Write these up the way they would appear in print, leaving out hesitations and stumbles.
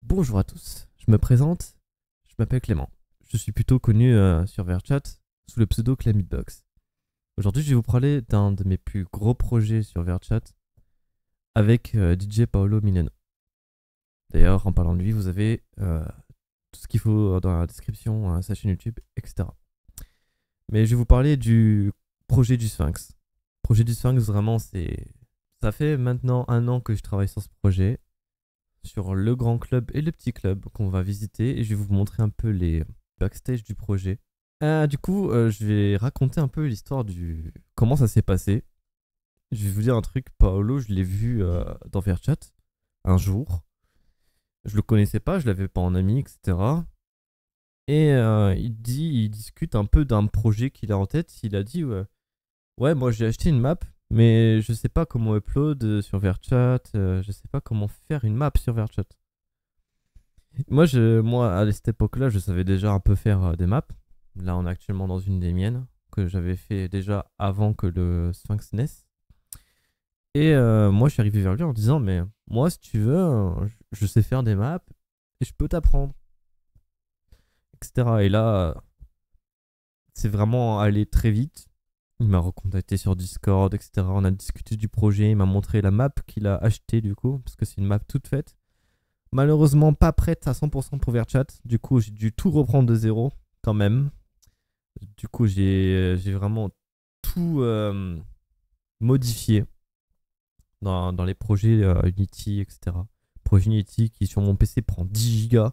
Bonjour à tous, je me présente, je m'appelle Clément. Je suis plutôt connu sur VRChat sous le pseudo Clamidbox. Aujourd'hui, je vais vous parler d'un de mes plus gros projets sur VRChat avec DJ Paolo Milano. D'ailleurs, en parlant de lui, vous avez tout ce qu'il faut dans la description, sa chaîne YouTube, etc. Mais je vais vous parler du projet du Sphinx. Le projet du Sphinx, vraiment, ça fait maintenant 1 an que je travaille sur ce projet, sur le grand club et le petit club qu'on va visiter, et je vais vous montrer un peu les backstage du projet. Je vais raconter un peu l'histoire du comment ça s'est passé. Je vais vous dire un truc, Paolo, je l'ai vu dans VRChat un jour. Je le connaissais pas, je l'avais pas en ami, etc. Et il discute un peu d'un projet qu'il a en tête. Il a dit ouais, moi j'ai acheté une map, mais je sais pas comment upload sur VRChat, je sais pas comment faire une map sur VRChat. Moi à cette époque-là, je savais déjà un peu faire des maps. Là, on est actuellement dans une des miennes que j'avais fait déjà avant que le Sphinx naisse. Et moi, je suis arrivé vers lui en disant, mais moi, si tu veux, je sais faire des maps et je peux t'apprendre, etc. Et là, c'est vraiment allé très vite. Il m'a recontacté sur Discord, etc. On a discuté du projet. Il m'a montré la map qu'il a achetée, du coup, parce que c'est une map toute faite. Malheureusement, pas prête à 100% pour VRChat. Du coup, j'ai dû tout reprendre de zéro, quand même. Du coup, j'ai vraiment tout modifié dans les projets Unity, etc. Projet Unity qui, sur mon PC, prend 10 gigas.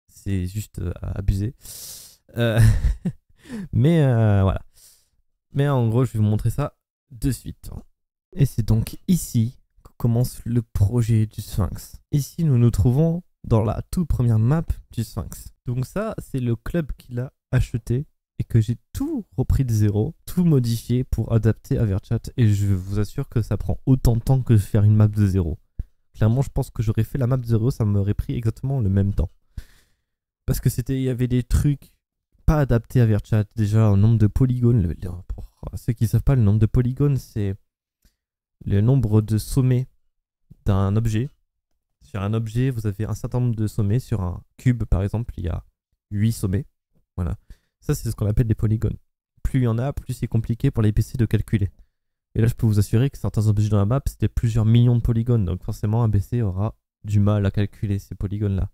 C'est juste abusé. Euh, mais voilà. Mais en gros, je vais vous montrer ça de suite. Et c'est donc ici que commence le projet du Sphinx. Ici, nous nous trouvons dans la toute première map du Sphinx. Donc ça, c'est le club qu'il a acheté et que j'ai tout repris de zéro, tout modifié pour adapter à VRChat. Et je vous assure que ça prend autant de temps que faire une map de zéro. Clairement, je pense que j'aurais fait la map de zéro, ça m'aurait pris exactement le même temps. Parce que il y avait des trucs pas adaptés à VRChat. Déjà, un nombre de polygones. Pour ceux qui ne savent pas, le nombre de polygones, c'est le nombre de sommets d'un objet. Sur un objet, vous avez un certain nombre de sommets. Sur un cube, par exemple, il y a 8 sommets. Voilà. Ça, c'est ce qu'on appelle des polygones. Plus il y en a, plus c'est compliqué pour les PC de calculer. Et là, je peux vous assurer que certains objets dans la map, c'était plusieurs millions de polygones. Donc forcément, un PC aura du mal à calculer ces polygones-là.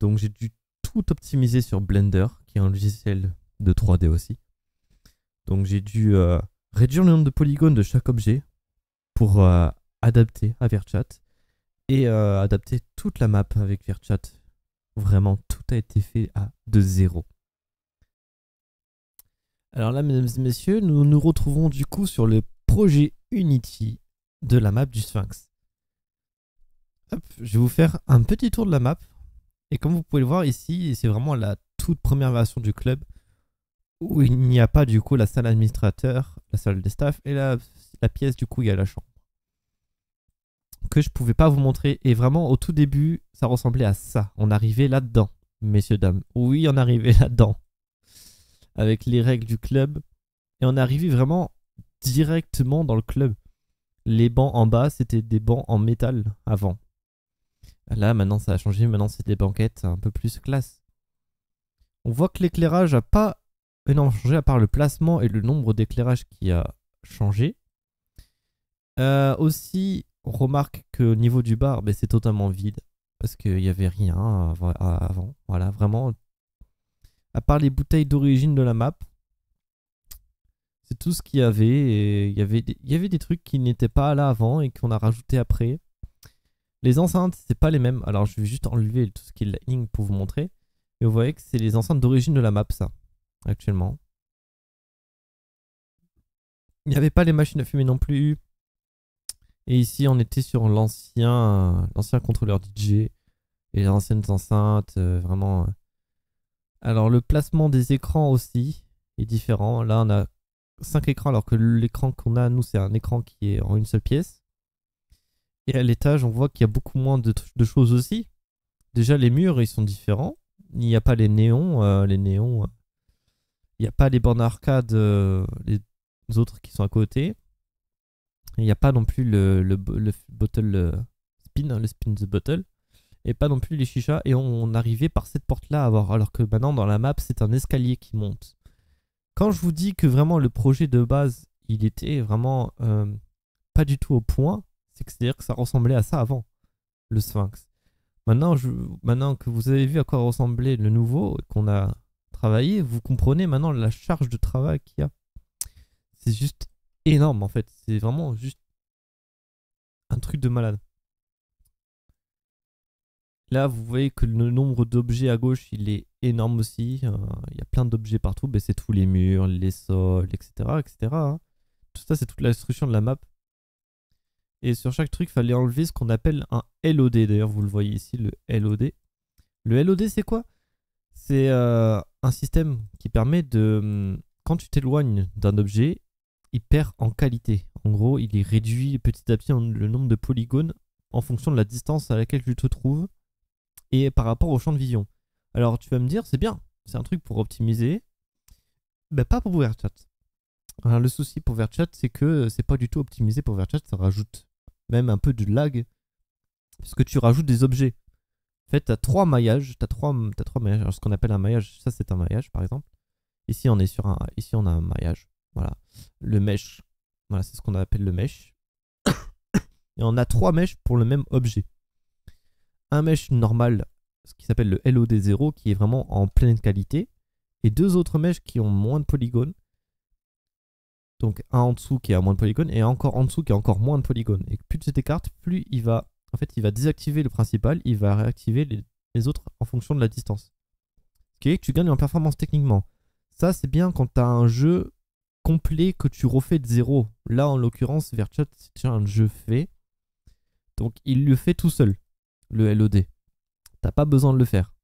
Donc j'ai dû tout optimiser sur Blender, qui est un logiciel de 3D aussi. Donc j'ai dû réduire le nombre de polygones de chaque objet pour adapter à VRChat et adapter toute la map avec VRChat. Vraiment, tout a été fait de zéro. Alors là, mesdames et messieurs, nous nous retrouvons du coup sur le projet Unity de la map du Sphinx. Hop, je vais vous faire un petit tour de la map. Et comme vous pouvez le voir ici, c'est vraiment la toute première version du club où il n'y a pas du coup la salle administrateur, la salle des staffs et la pièce du coup il y a la chambre. Que je pouvais pas vous montrer. Et vraiment au tout début, ça ressemblait à ça. On arrivait là-dedans, messieurs, dames. Oui, on arrivait là-dedans. Avec les règles du club. Et on arrivait vraiment directement dans le club. Les bancs en bas, c'était des bancs en métal avant. Là, maintenant, ça a changé. Maintenant, c'est des banquettes un peu plus classe. On voit que l'éclairage n'a pas énormément changé, à part le placement et le nombre d'éclairages qui a changé. Aussi, on remarque qu'au niveau du bar, c'est totalement vide. Parce qu'il n'y avait rien avant. Voilà, vraiment. À part les bouteilles d'origine de la map. C'est tout ce qu'il y avait. Et il y avait des trucs qui n'étaient pas là avant et qu'on a rajouté après. Les enceintes, c'est pas les mêmes. Alors, je vais juste enlever tout ce qui est lightning pour vous montrer. Et vous voyez que c'est les enceintes d'origine de la map, ça, actuellement. Il n'y avait pas les machines à fumer non plus. Et ici, on était sur l'ancien contrôleur DJ. Et les anciennes enceintes, vraiment. Alors, le placement des écrans aussi est différent. Là, on a 5 écrans, alors que l'écran qu'on a, nous, c'est un écran qui est en une seule pièce. Et à l'étage, on voit qu'il y a beaucoup moins de choses aussi. Déjà, les murs, ils sont différents. Il n'y a pas les néons. Il n'y a pas les bornes arcade, les autres qui sont à côté. Il n'y a pas non plus le bottle spin, le spin the bottle. et pas non plus les chichas. Et on arrivait par cette porte-là à voir. Alors que maintenant, dans la map, c'est un escalier qui monte. Quand je vous dis que vraiment le projet de base, il était vraiment pas du tout au point, c'est-à-dire que ça ressemblait à ça avant, le Sphinx. Maintenant que vous avez vu à quoi ressemblait le nouveau, qu'on a travaillé, vous comprenez maintenant la charge de travail qu'il y a. C'est juste énorme en fait. C'est vraiment juste un truc de malade. Là, vous voyez que le nombre d'objets à gauche, il est énorme aussi. Il y a plein d'objets partout. Ben, c'est tous les murs, les sols, etc. etc. hein. Tout ça, c'est toute la destruction de la map. Et sur chaque truc, il fallait enlever ce qu'on appelle un LOD. D'ailleurs, vous le voyez ici, le LOD. Le LOD, c'est quoi? C'est un système qui permet de... Quand tu t'éloignes d'un objet, il perd en qualité. En gros, il est réduit petit à petit le nombre de polygones en fonction de la distance à laquelle tu te trouves et par rapport au champ de vision. Alors tu vas me dire, c'est bien, c'est un truc pour optimiser. Ben, pas pour VRChat. Alors, le souci pour VRChat, c'est que c'est pas du tout optimisé pour VRChat, ça rajoute même un peu de lag, parce que tu rajoutes des objets. En fait, tu as trois maillages, t'as trois maillages. Alors, ce qu'on appelle un maillage, ça c'est un maillage par exemple. Ici on a un maillage, voilà. Le mesh, voilà, c'est ce qu'on appelle le mesh. Et on a trois meshs pour le même objet. Un mesh normal, ce qui s'appelle le LOD0, qui est vraiment en pleine qualité, et deux autres meshs qui ont moins de polygones. Donc un en dessous qui a moins de polygones, et encore en dessous qui a encore moins de polygones. Et plus tu t'écartes, plus il va désactiver le principal, il va réactiver les autres en fonction de la distance. Ce qui est que tu gagnes en performance techniquement. Ça, c'est bien quand tu as un jeu complet que tu refais de zéro. Là, en l'occurrence, VRChat, c'est déjà un jeu fait. Donc, il le fait tout seul, le LOD. T'as pas besoin de le faire.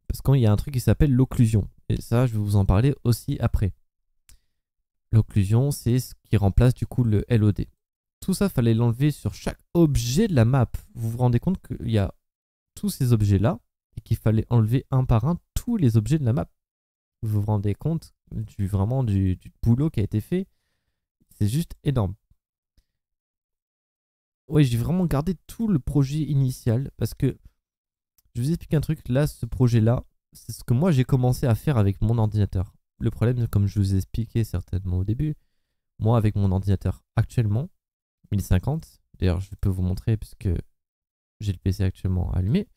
Parce qu'il y a un truc qui s'appelle l'occlusion. Et ça, je vais vous en parler aussi après. L'occlusion, c'est ce qui remplace du coup le LOD. Tout ça, fallait l'enlever sur chaque objet de la map. Vous vous rendez compte qu'il y a tous ces objets-là et qu'il fallait enlever un par un tous les objets de la map. Vous vous rendez compte vraiment du boulot qui a été fait. C'est juste énorme. Ouais, j'ai vraiment gardé tout le projet initial parce que je vous explique un truc. Là, ce projet-là, c'est ce que moi j'ai commencé à faire avec mon ordinateur. Le problème, comme je vous ai expliqué certainement au début, moi avec mon ordinateur actuellement, 1050, d'ailleurs je peux vous montrer puisque j'ai le PC actuellement allumé.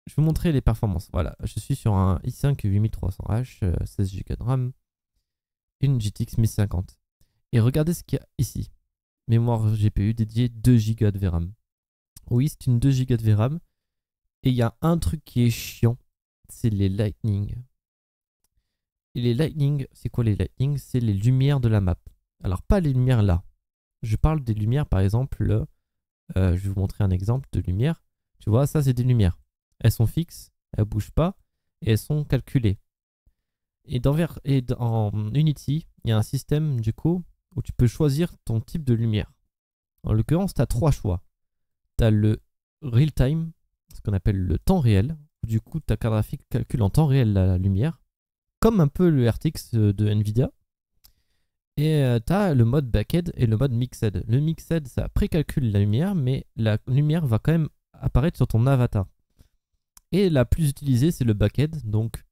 Je vais vous montrer les performances. Voilà, je suis sur un i5 8300H, 16 Go de RAM, une GTX 1050. Et regardez ce qu'il y a ici. Mémoire GPU dédiée 2 Go de VRAM. Oui, c'est une 2 Go de VRAM. Et il y a un truc qui est chiant, c'est les Lightning. Et les Lightning, c'est quoi les Lightning? C'est les lumières de la map. Alors pas les lumières là. Je parle des lumières par exemple, je vais vous montrer un exemple de lumière. Tu vois, ça c'est des lumières. Elles sont fixes, elles ne bougent pas et elles sont calculées. Et dans Unity, il y a un système du coup où tu peux choisir ton type de lumière. En l'occurrence, tu as trois choix. Tu as le real time, ce qu'on appelle le temps réel, où du coup ta carte graphique calcule en temps réel la lumière, comme un peu le RTX de Nvidia. Et tu as le mode backend et le mode mixed. Le mixed, ça précalcule la lumière, mais la lumière va quand même apparaître sur ton avatar. Et la plus utilisée, c'est le backend, donc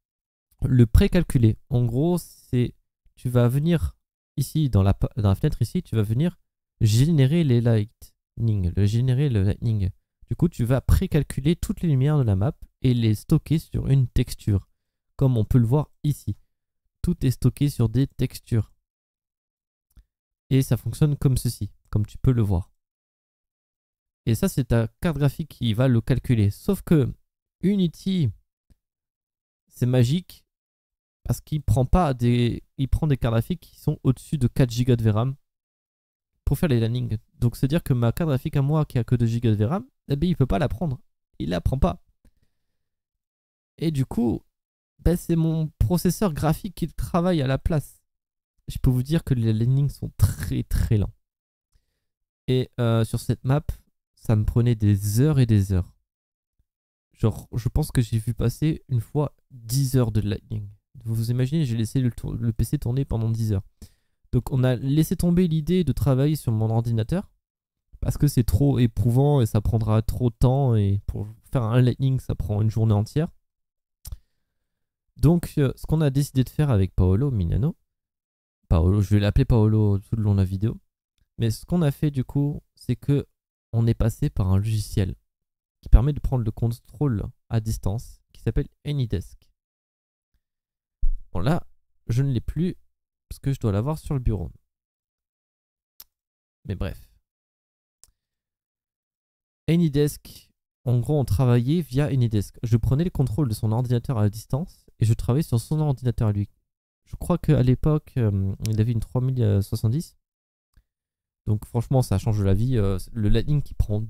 le précalculé. En gros, c'est tu vas venir ici, dans la fenêtre ici, tu vas venir générer les lightning, générer le lightning. Du coup, tu vas précalculer toutes les lumières de la map et les stocker sur une texture, comme on peut le voir ici. Tout est stocké sur des textures. Et ça fonctionne comme ceci, comme tu peux le voir. Et ça, c'est ta carte graphique qui va le calculer. Sauf que Unity, c'est magique parce qu'il prend des cartes graphiques qui sont au-dessus de 4 Go de VRAM pour faire les landings. Donc, c'est-à-dire que ma carte graphique à moi qui a que 2 Go de VRAM, eh bien, il ne peut pas la prendre. Il la prend pas. Et du coup, ben, c'est mon processeur graphique qui travaille à la place. Je peux vous dire que les landings sont très très lents. Et sur cette map, ça me prenait des heures et des heures. Genre, je pense que j'ai vu passer une fois 10 heures de lightning. Vous imaginez, j'ai laissé le PC tourner pendant 10 heures. Donc on a laissé tomber l'idée de travailler sur mon ordinateur parce que c'est trop éprouvant et ça prendra trop de temps. Et pour faire un lightning, ça prend une journée entière. Donc, ce qu'on a décidé de faire avec Paolo Mignano, Paolo, je vais l'appeler Paolo tout le long de la vidéo. Mais ce qu'on a fait du coup, c'est que on est passé par un logiciel qui permet de prendre le contrôle à distance, qui s'appelle AnyDesk. Bon là, je ne l'ai plus parce que je dois l'avoir sur le bureau. Mais bref. AnyDesk, en gros, on travaillait via AnyDesk. Je prenais le contrôle de son ordinateur à distance et je travaillais sur son ordinateur à lui. Je crois qu'à l'époque, il avait une 3070. Donc franchement, ça change la vie. Le Lightning qui prend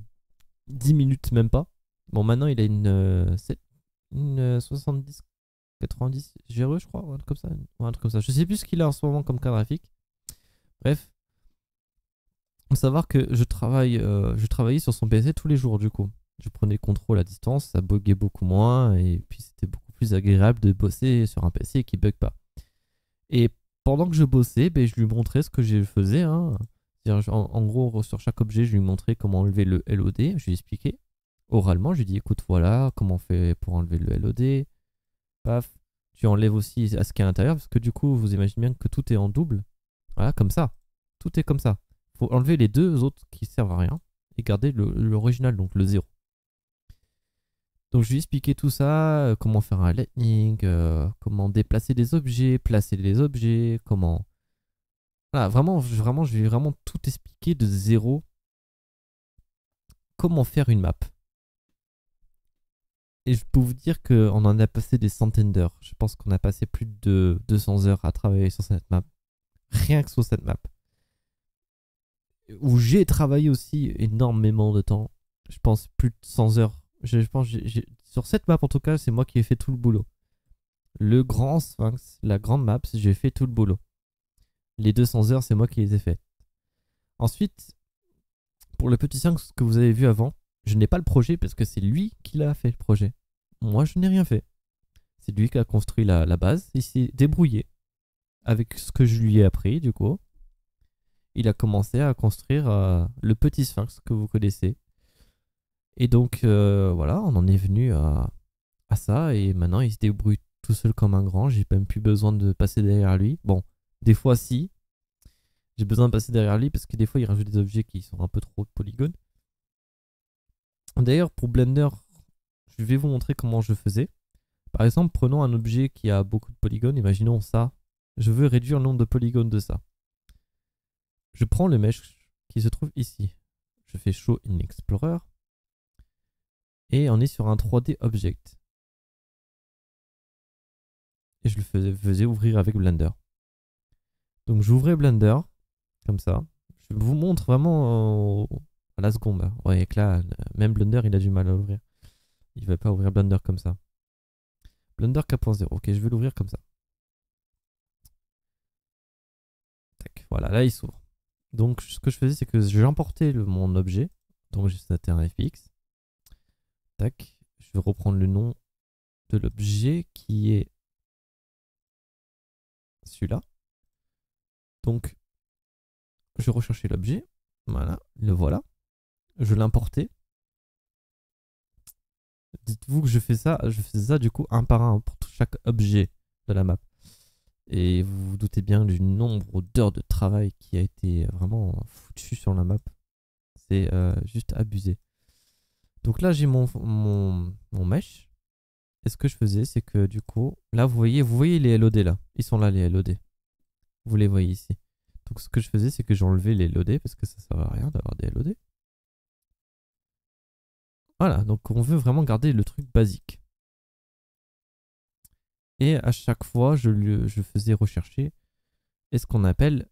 10 minutes, même pas. Bon, maintenant, il a une 70 90 GRE, je crois, ou un truc comme ça. Un truc comme ça. Je sais plus ce qu'il a en ce moment comme carte graphique. Bref. Il faut savoir que je travaillais sur son PC tous les jours, du coup. Je prenais le contrôle à distance, ça buguait beaucoup moins, et puis c'était beaucoup plus agréable de bosser sur un PC qui bug pas. Et pendant que je bossais, ben, je lui montrais ce que je faisais. Hein. En gros, sur chaque objet, je lui montrais comment enlever le LOD. Je lui expliquais oralement. Je lui dis écoute, voilà comment on fait pour enlever le LOD. Paf. Tu enlèves aussi à ce qui est à l'intérieur, parce que du coup, vous imaginez bien que tout est en double. Voilà, comme ça. Tout est comme ça. Il faut enlever les deux autres qui servent à rien et garder l'original, donc le 0. Donc je lui ai expliqué tout ça, comment faire un lightning, comment déplacer des objets, placer les objets, comment... Voilà, vraiment, je lui ai vraiment tout expliqué de zéro. Comment faire une map. Et je peux vous dire qu'on en a passé des centaines d'heures. Je pense qu'on a passé plus de 200 heures à travailler sur cette map. Rien que sur cette map. Où j'ai travaillé aussi énormément de temps. Je pense plus de 100 heures. Je pense sur cette map en tout cas, c'est moi qui ai fait tout le boulot. Le grand Sphinx, la grande map, j'ai fait tout le boulot. Les 200 heures, c'est moi qui les ai faites. Ensuite, pour le petit Sphinx que vous avez vu avant, je n'ai pas le projet parce que c'est lui qui l'a fait le projet. Moi, je n'ai rien fait. C'est lui qui a construit la base. Il s'est débrouillé avec ce que je lui ai appris du coup. Il a commencé à construire le petit Sphinx que vous connaissez. Et donc, voilà, on en est venu à ça. Et maintenant, il se débrouille tout seul comme un grand. J'ai même plus besoin de passer derrière lui. Bon, des fois, si. J'ai besoin de passer derrière lui parce que des fois, il rajoute des objets qui sont un peu trop de polygones. D'ailleurs, pour Blender, je vais vous montrer comment je faisais. Par exemple, prenons un objet qui a beaucoup de polygones. Imaginons ça. Je veux réduire le nombre de polygones de ça. Je prends le mesh qui se trouve ici. Je fais Show in Explorer. Et on est sur un 3D Object. Et je le faisais ouvrir avec Blender. Donc j'ouvrais Blender, comme ça. Je vous montre vraiment à la seconde. Vous voyez que là, même Blender, il a du mal à l'ouvrir. Il ne va pas ouvrir Blender comme ça. Blender 4.0. Ok, je vais l'ouvrir comme ça. Tac, voilà, là il s'ouvre. Donc ce que je faisais, c'est que j'importais mon objet. Donc c'était un FX. Tac, je vais reprendre le nom de l'objet qui est celui-là. Donc, je recherchais l'objet. Voilà, le voilà. Je l'importais. Dites-vous que je fais ça du coup un par un pour chaque objet de la map. Et vous vous doutez bien du nombre d'heures de travail qui a été vraiment foutu sur la map. C'est juste abusé. Donc là, j'ai mon mesh. Et ce que je faisais, c'est que du coup, là, vous voyez les LOD là. Ils sont là, les LOD. Vous les voyez ici. Donc ce que je faisais, c'est que j'enlevais les LOD parce que ça ne sert à rien d'avoir des LOD. Voilà, donc on veut vraiment garder le truc basique. Et à chaque fois, je faisais rechercher ce qu'on appelle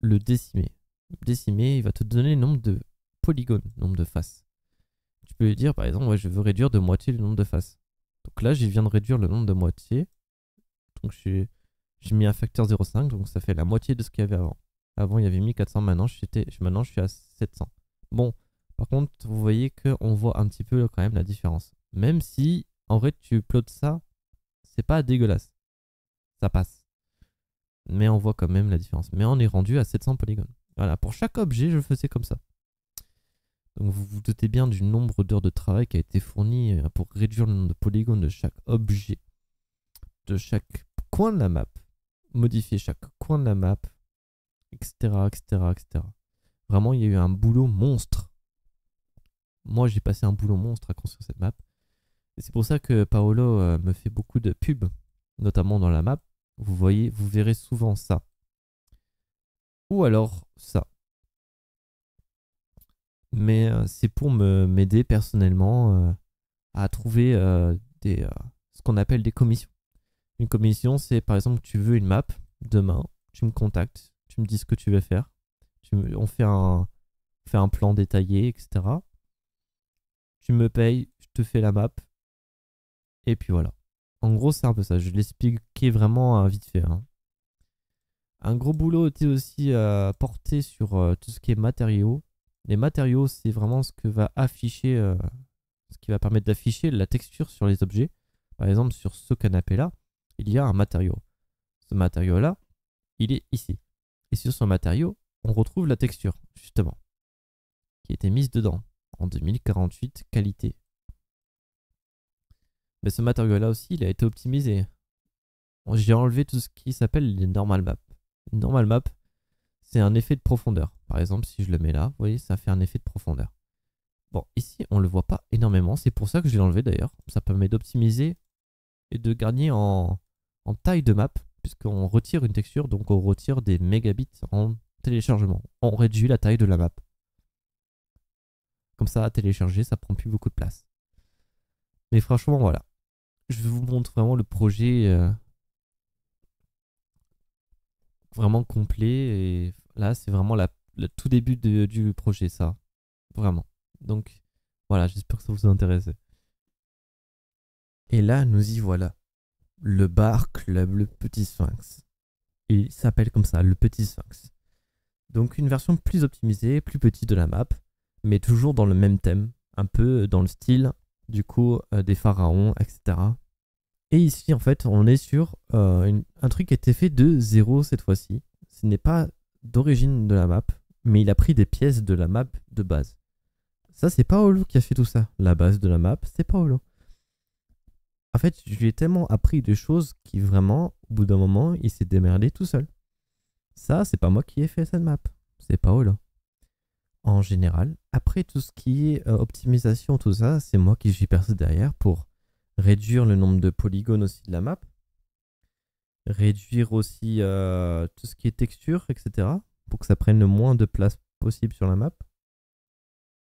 le décimé. Le décimé, il va te donner le nombre de polygones, le nombre de faces. Tu peux lui dire, par exemple, ouais, je veux réduire de moitié le nombre de faces. Donc là, je viens de réduire le nombre de moitié. Donc j'ai mis un facteur 0,5, donc ça fait la moitié de ce qu'il y avait avant. Avant, il y avait 1400, maintenant je suis à 700. Bon, par contre, vous voyez qu'on voit un petit peu quand même la différence. Même si, en vrai, tu plots ça, c'est pas dégueulasse. Ça passe. Mais on voit quand même la différence. Mais on est rendu à 700 polygones. Voilà, pour chaque objet, je faisais comme ça. Donc vous vous doutez bien du nombre d'heures de travail qui a été fourni pour réduire le nombre de polygones de chaque objet, de chaque coin de la map, modifier chaque coin de la map, etc., etc., etc. Vraiment, il y a eu un boulot monstre. Moi, j'ai passé un boulot monstre à construire cette map. Et c'est pour ça que Paolo me fait beaucoup de pubs, notamment dans la map. Vous voyez, vous verrez souvent ça. Ou alors ça. Mais c'est pour m'aider personnellement à trouver ce qu'on appelle des commissions. Une commission, c'est par exemple, tu veux une map, demain, tu me contactes, tu me dis ce que tu veux faire. On fait un plan détaillé, etc. Tu me payes, je te fais la map. Et puis voilà. En gros, c'est un peu ça. Je l'expliquais vraiment vite fait, hein. Un gros boulot était aussi porté sur tout ce qui est matériaux. Les matériaux, c'est vraiment ce que va afficher, ce qui va permettre d'afficher la texture sur les objets. Par exemple, sur ce canapé-là, il y a un matériau. Ce matériau-là, il est ici. Et sur ce matériau, on retrouve la texture, justement, qui était mise dedans, en 2048, qualité. Mais ce matériau-là aussi, il a été optimisé. J'ai enlevé tout ce qui s'appelle les normal maps. Une normal map, c'est un effet de profondeur. Par exemple, si je le mets là, vous voyez, ça fait un effet de profondeur. Bon, ici, on ne le voit pas énormément. C'est pour ça que je l'ai enlevé d'ailleurs. Ça permet d'optimiser et de gagner en taille de map, puisqu'on retire une texture, donc on retire des mégabits en téléchargement. On réduit la taille de la map. Comme ça, à télécharger, ça prend plus beaucoup de place. Mais franchement, voilà. Je vous montre vraiment le projet vraiment complet. Et là, c'est vraiment le tout début du projet, ça. Vraiment. Donc, voilà, j'espère que ça vous a intéressé. Et là, nous y voilà. Le bar club, le Petit Sphinx. Il s'appelle comme ça, le Petit Sphinx. Donc, une version plus optimisée, plus petite de la map, mais toujours dans le même thème, un peu dans le style, du coup, des pharaons, etc. Et ici, en fait, on est sur un truc qui a été fait de zéro cette fois-ci. Ce n'est pas d'origine de la map, mais il a pris des pièces de la map de base. Ça, c'est Paolo qui a fait tout ça. La base de la map, c'est Paolo. En fait, je lui ai tellement appris des choses qui vraiment, au bout d'un moment, il s'est démerdé tout seul. Ça, c'est pas moi qui ai fait cette map. C'est Paolo. En général, après tout ce qui est optimisation, tout ça, c'est moi qui suis percé derrière pour réduire le nombre de polygones aussi de la map, réduire aussi tout ce qui est texture, etc. pour que ça prenne le moins de place possible sur la map.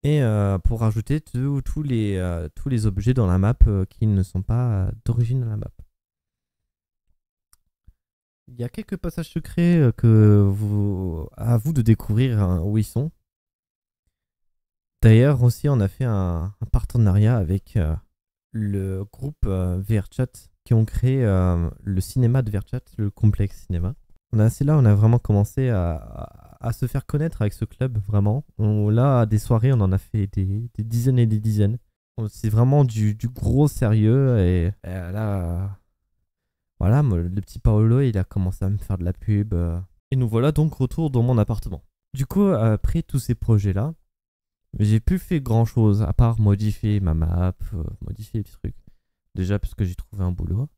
Et pour rajouter tous les objets dans la map qui ne sont pas d'origine de la map. Il y a quelques passages secrets à vous de découvrir où ils sont. D'ailleurs aussi on a fait un partenariat avec le groupe VRChat qui ont créé le cinéma de VRChat, le complexe cinéma. C'est là on a vraiment commencé à se faire connaître avec ce club, vraiment. Là, à des soirées, on en a fait des dizaines et des dizaines. C'est vraiment du gros sérieux. Et là, voilà, le petit Paolo, il a commencé à me faire de la pub. Et nous voilà donc retour dans mon appartement. Du coup, après tous ces projets-là, j'ai plus fait grand-chose, à part modifier ma map, modifier des trucs. Déjà parce que j'ai trouvé un boulot.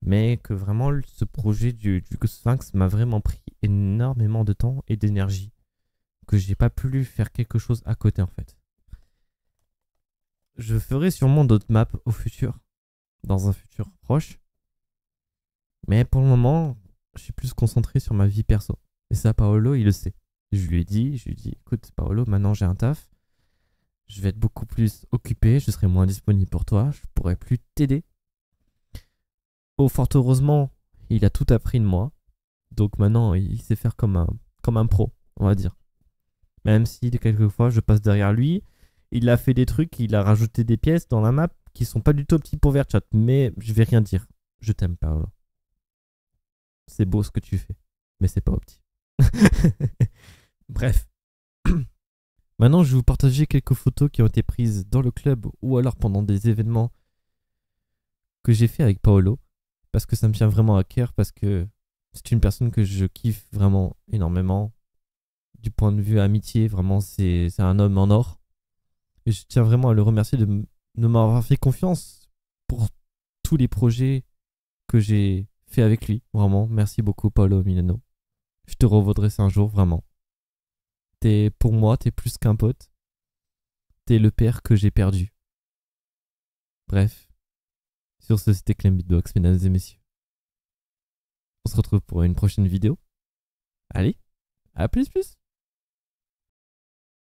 Mais que vraiment, ce projet du Sphinx m'a vraiment pris énormément de temps et d'énergie. Que j'ai pas pu faire quelque chose à côté en fait. Je ferai sûrement d'autres maps au futur. Dans un futur proche. Mais pour le moment, je suis plus concentré sur ma vie perso. Et ça, Paolo, il le sait. Je lui ai dit, écoute Paolo, maintenant j'ai un taf. Je vais être beaucoup plus occupé, je serai moins disponible pour toi, je pourrai plus t'aider. Oh, fort heureusement, il a tout appris de moi. Donc maintenant, il sait faire comme un pro, on va dire. Même si quelquefois, je passe derrière lui. Il a fait des trucs, il a rajouté des pièces dans la map qui sont pas du tout optimes pour VRChat. Mais je vais rien dire. Je t'aime, Paolo. C'est beau ce que tu fais. Mais c'est pas opti. Bref. Maintenant, je vais vous partager quelques photos qui ont été prises dans le club ou alors pendant des événements que j'ai fait avec Paolo. Parce que ça me tient vraiment à cœur, parce que c'est une personne que je kiffe vraiment énormément. Du point de vue amitié, vraiment, c'est un homme en or. Et je tiens vraiment à le remercier de m'avoir fait confiance pour tous les projets que j'ai fait avec lui. Vraiment, merci beaucoup, Paolo Milano. Je te revaudrai ça un jour, vraiment. Pour moi, t'es plus qu'un pote. T'es le père que j'ai perdu. Bref, sur ce, c'était Clem Beatbox, mesdames et messieurs. On se retrouve pour une prochaine vidéo. Allez, à plus plus.